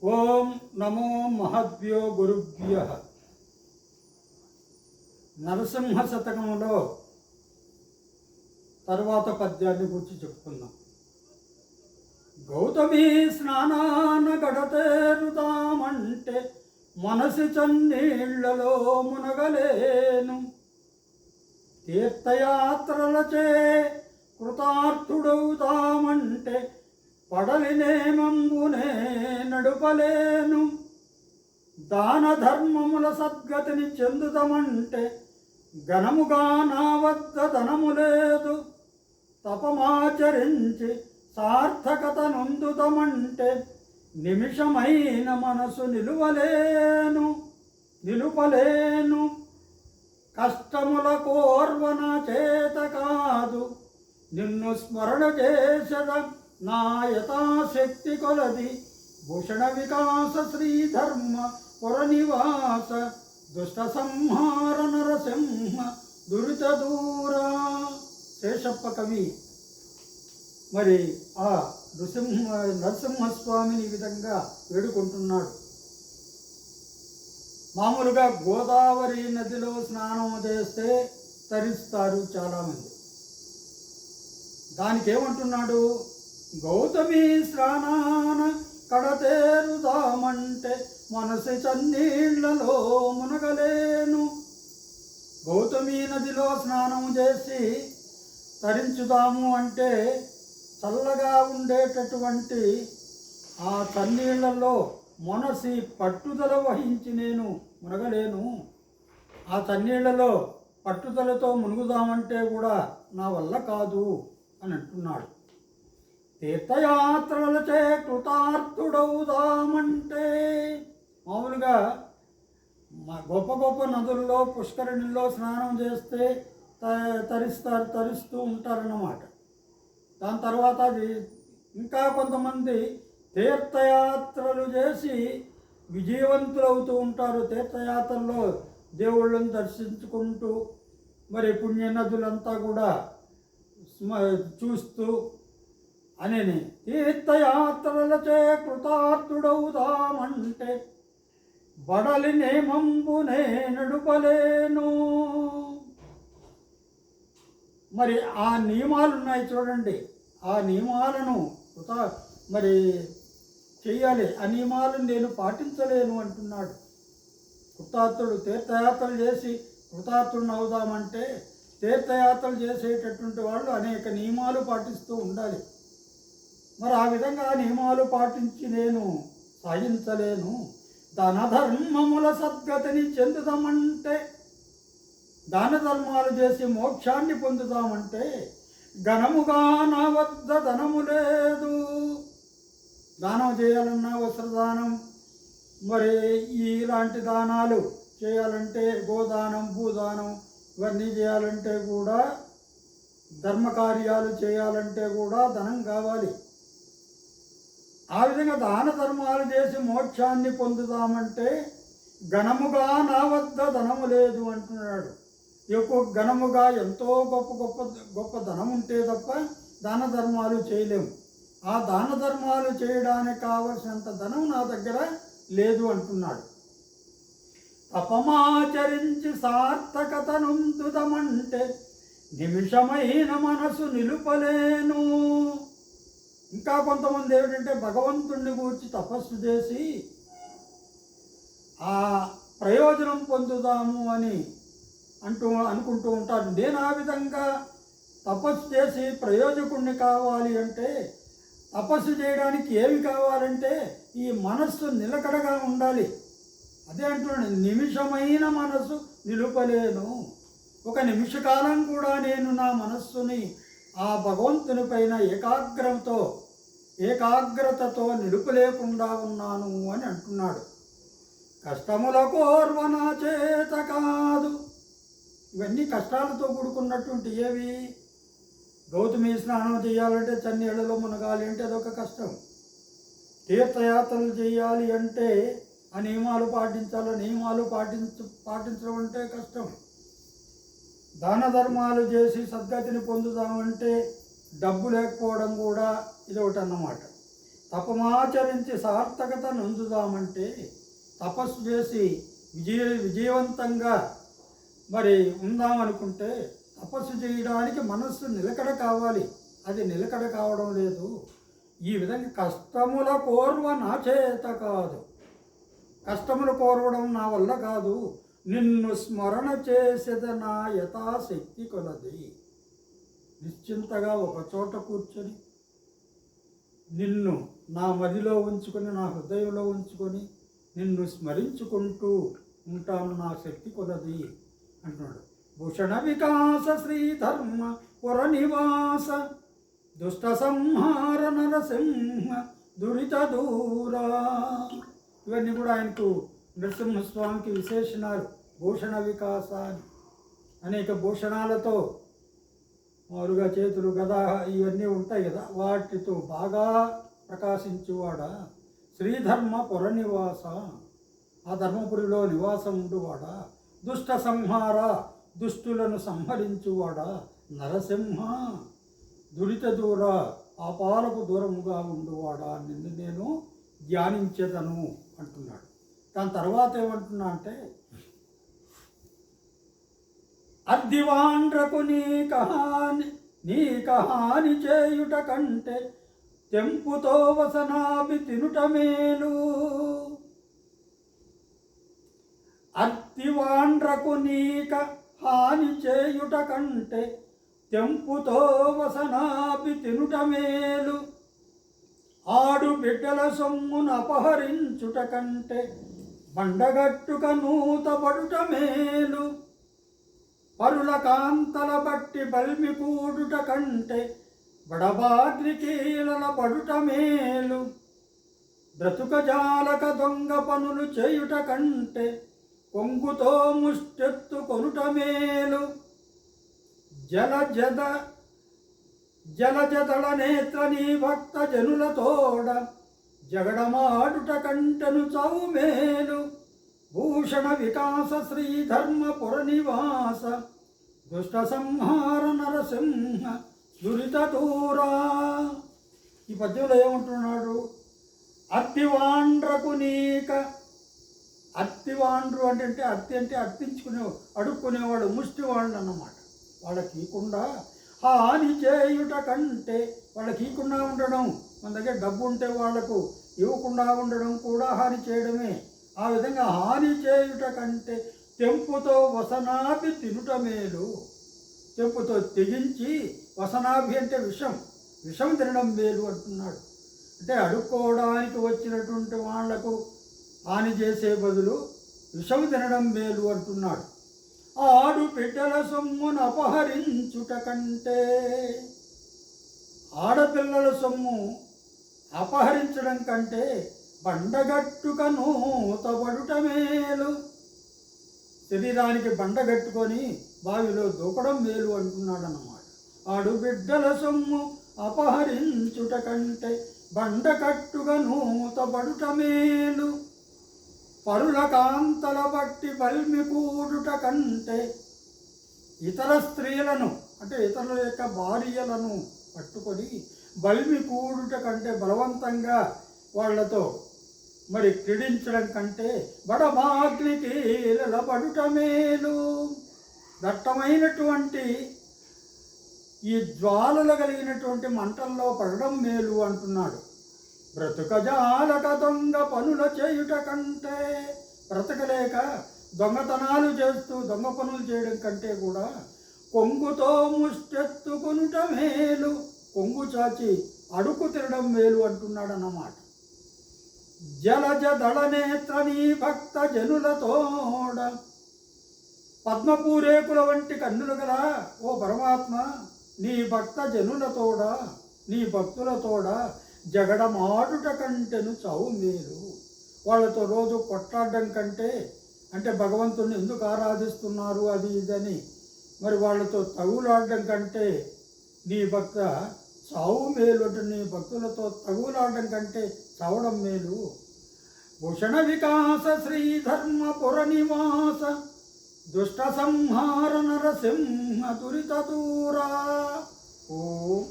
ఓం నమో మహద్భ్యో గురుభ్యః. నరసింహ శతకములో తరువాత పద్యాన్ని గురించి చెప్పుకుందాం. గౌతమి స్నానాన గడతేరుతామంటే మనసి చన్నీళ్లలో మునగలేను. తీర్థయాత్రలచే కృతార్థుడవుతామంటే పడలినేమంబునే నడుపలేను. దాన ధర్మముల సద్గతిని చెందుతామంటే ఘనముగా నా వద్ద ధనము లేదు. తపమాచరించి సార్థకత నొందుతామంటే నిమిషమైన మనసు నిలుపలేను. కష్టముల కోర్వన చేత కాదు, నిన్ను స్మరణ చేసద నా యథాశక్తి కొలది. భూషణ వికాస శ్రీధర్మ పురనివాస దుష్ట సంహార నరసింహ దురిత దూరా. శేషప్ప కవి మరి ఆ నరసింహస్వామిని ఈ విధంగా వేడుకుంటున్నాడు. మామూలుగా గోదావరి నదిలో స్నానం చేస్తే తరిస్తారు చాలామంది. దానికి ఏమంటున్నాడు? గౌతమి స్నానాన కడతేరుదామంటే మనసి చన్నీళ్లలో మునగలేను. గౌతమి నదిలో స్నానం చేసి తరించుదాము అంటే చల్లగా ఉండేటటువంటి ఆ చన్నీళ్లలో మనసి పట్టుదల వహించి నేను మునగలేను. ఆ చన్నీళ్లలో పట్టుదలతో మునుగుదామంటే కూడా నా వల్ల కాదు అని అంటున్నాడు. తీర్థయాత్రలచే కృతార్థుడవుదామంటే మామూలుగా గొప్ప గొప్ప నదుల్లో పుష్కరిణిలో స్నానం చేస్తే తరిస్తూ ఉంటారన్నమాట. దాని తర్వాత అది ఇంకా కొంతమంది తీర్థయాత్రలు చేసి విజయవంతులవుతూ ఉంటారు. తీర్థయాత్రల్లో దేవుళ్ళను దర్శించుకుంటూ మరి పుణ్యనదులంతా కూడా చూస్తూ అని తీర్థయాత్రలచే కృతార్థుడవుదామంటే బడలి నేమంబునే నడుపలేను. మరి ఆ నియమాలు ఉన్నాయి చూడండి, ఆ నియమాలను మరి చెయ్యాలి. ఆ నియమాలను నేను పాటించలేను అంటున్నాడు. కృతార్థుడు తీర్థయాత్రలు చేసి కృతార్థుడిని అవుదామంటే తీర్థయాత్రలు చేసేటటువంటి వాళ్ళు అనేక నియమాలు పాటిస్తూ ఉండాలి. మరి ఆ విధంగా నియమాలు పాటించి నేను సాధించలేను. దాన ధర్మముల సద్గతిని చెందుదామంటే దాన ధర్మాలు చేసి మోక్షాన్ని పొందుతామంటే ఘనముగా నా వద్ద ధనము లేదు. దానం చేయాలన్నా వస్త్రదానం మరి ఇలాంటి దానాలు చేయాలంటే గోదానం భూదానం ఇవన్నీ చేయాలంటే కూడా ధర్మకార్యాలు చేయాలంటే కూడా ధనం కావాలి. ఆ విధంగా దాన ధర్మాలు చేసి మోక్షాన్ని పొందుదామంటే ఘనముగా నా వద్ద ధనము లేదు అంటున్నాడు. ఎక్కువ ఘనముగా ఎంతో గొప్ప ధనం ఉంటే తప్ప దాన ధర్మాలు చేయలేము. ఆ దాన ధర్మాలు చేయడానికి కావలసినంత ధనం నా దగ్గర లేదు అంటున్నాడు. తపమాచరించి సార్థకత నొందుదామంటే నిమిషమైన మనసు నిలుపలేను. ఇంకా కొంతమంది ఏమిటంటే భగవంతుడిని గూర్చి తపస్సు చేసి ఆ ప్రయోజనం పొందుదాము అని అనుకుంటూ ఉంటారు. నేను ఆ విధంగా తపస్సు చేసి ప్రయోజకుడిని కావాలి అంటే తపస్సు చేయడానికి ఏమి కావాలంటే ఈ మనస్సు నిలకడగా ఉండాలి. అదే అంటున్నాను, నిమిషమైన మనస్సు నిలుపలేను. ఒక నిమిషకాలం కూడా నేను నా మనస్సుని ఆ భగవంతుని పైన ఏకాగ్రతతో నిలుపలేకుండా ఉన్నాను అని అంటున్నాడు. కష్టముల కోర్వన చేత కాదు. ఇవన్నీ కష్టాలతో కూడుకున్నటువంటి ఏవి? గౌతమి స్నానం చేయాలంటే చన్నీళ్లలో మునగాలి అంటే అదొక కష్టం. తీర్థయాత్రలు చేయాలి అంటే ఆ నియమాలు పాటించాలి. నియమాలు పాటించడం అంటే కష్టం. దాన ధర్మాలు చేసి సద్గతిని పొందుదామంటే డబ్బు లేకపోవడం కూడా ఇది ఒకటి అన్నమాట. తపమాచరించి సార్థకత నొందుదామంటే తపస్సు చేసి విజయవంతంగా మరి ఉందామనుకుంటే తపస్సు చేయడానికి మనస్సు నిలకడ కావాలి. అది నిలకడ కావడం లేదు. ఈ విధంగా కష్టముల కోర్వ నా చేత కాదు, కష్టములు కోరవడం నా వల్ల కాదు, నిన్ను స్మరణ చేసేద నా యథాశక్తి కొలది. నిశ్చింతగా ఒక చోట కూర్చొని నిన్ను నా మదిలో ఉంచుకొని, నా హృదయంలో ఉంచుకొని నిన్ను స్మరించుకుంటూ ఉంటాను నా శక్తి కొలది అంటున్నాడు. భూషణ వికాస శ్రీధర్మ పుర నివాస దుష్ట సంహార నరసింహ దురిత దూరా. ఇవన్నీ కూడా ఆయనకు నరసింహస్వామికి విశేషణాలు. భూషణ వికాస అని అనేక భూషణాలతో మారుగా చేతులు గద ఇవన్నీ ఉంటాయి కదా, వాటితో బాగా ప్రకాశించువాడా. శ్రీధర్మ పుర నివాస, ఆ ధర్మపురిలో నివాసం ఉండువాడా. దుష్ట సంహార, దుష్టులను సంహరించువాడా. నరసింహ దురిత దూర, పాపాలకు దూరముగా ఉండువాడా. నిన్ను నేను ధ్యానించేదను అంటున్నాడు. దాని తర్వాత ఏమంటున్నా అంటే అద్దివాండ్రకు నీ కహాని చేయుట కంటే తెంపుతో వసనాభి తినుట మేలు. అద్దివాండ్రకు నీక హాని చేయుట కంటే తెంపుతో వసనాభి తినుట మేలు. ఆడు బిడ్డల సొమ్మును అపహరించుట కంటే బండగట్టుక నూతపడుట మేలు. పరుల కాంతల బట్టి బల్మి కూడుట కంటే బడబాగ్రికీలల పడుట మేలు. బ్రతుక జాలక దొంగ పనులు చేయుట కంటే కొంగుతో ముష్టెత్తు కొనుట మేలు. జలజదళ నేత్ర నీ భక్త జనులతోడ జగడమాడుట కంటెను చావు మేలు. భూషణ వికాస శ్రీధర్మ పుర నివాస దుష్ట సంహార నరసింహ దురిత దూరా. ఈ పద్యంలో ఏమంటున్నాడు? అత్తివాండ్రకు నీక, అత్తివాండ్రు అంటే అర్థించుకునే అడుక్కునేవాడు, ముష్టివాళ్ళు అన్నమాట. వాళ్ళకి ఇవ్వకుండా హాని చేయుట కంటే, వాళ్ళకి ఇవ్వకుండా ఉండడం, మన దగ్గర డబ్బు ఉంటే వాళ్లకు ఇవ్వకుండా ఉండడం కూడా హాని చేయడమే. ఆ విధంగా హాని చేయుట కంటే తెంపుతో వసనాభి తినుట మేలు. తెంపుతో తెగించి, వసనాభి అంటే విషం తినడం మేలు అంటున్నాడు. అంటే అడుక్కోవడానికి వచ్చినటువంటి వాళ్లకు హాని చేసే బదులు విషం తినడం మేలు అంటున్నాడు. ఆడు బిడ్డల సొమ్మును అపహరించుట కంటే, ఆడపిల్లల సొమ్ము అపహరించడం కంటే బండగట్టుక నూతబడుట మేలు. శరీరానికి బండగట్టుకొని బావిలో దూకడం మేలు అంటున్నాడు అన్నమాట. ఆడు బిడ్డల సొమ్ము అపహరించుట కంటే బండకట్టుగా నూతబడుట మేలు. పరుల కాంతల బట్టి బల్మి కూడుట కంటే, ఇతర స్త్రీలను అంటే ఇతరుల యొక్క భార్యలను పట్టుకొని బల్మి కూడుట కంటే, బలవంతంగా వాళ్లతో మరి క్రీడించడం కంటే బడబాగ్నికి పడుట మేలు. దట్టమైనటువంటి ఈ జ్వాలలు కలిగినటువంటి మంటల్లో పడడం మేలు అంటున్నాడు. బ్రతుకజాలక దొంగ పనుల చేయుట కంటే, బ్రతకలేక దొంగతనాలు చేస్తూ దొంగ పనులు చేయడం కంటే కూడా కొంగుతో ముష్టెత్తుకొనుట మేలు. కొంగు చాచి అడుగు తినడం మేలు అంటున్నాడు అన్నమాట. జలజదళనేత్ర నీ భక్త జనులతోడ, పద్మపూరేకుల వంటి కన్నులు గల ఓ పరమాత్మ, నీ భక్త జనులతోడ, నీ భక్తులతోడ జగడమాడుట కంటెను చావు మేలు. వాళ్ళతో రోజు కొట్లాడడం కంటే, అంటే భగవంతుని ఎందుకు ఆరాధిస్తున్నారు అది ఇదని మరి వాళ్ళతో తగులాడడం కంటే నీ భక్త చావు మేలు. అంటే నీ భక్తులతో తగులాడడం కంటే చావడం మేలు. భూషణ వికాస శ్రీధర్మ పుర నివాస దుష్ట సంహార నరసింహ దురిత దూరా. ఓం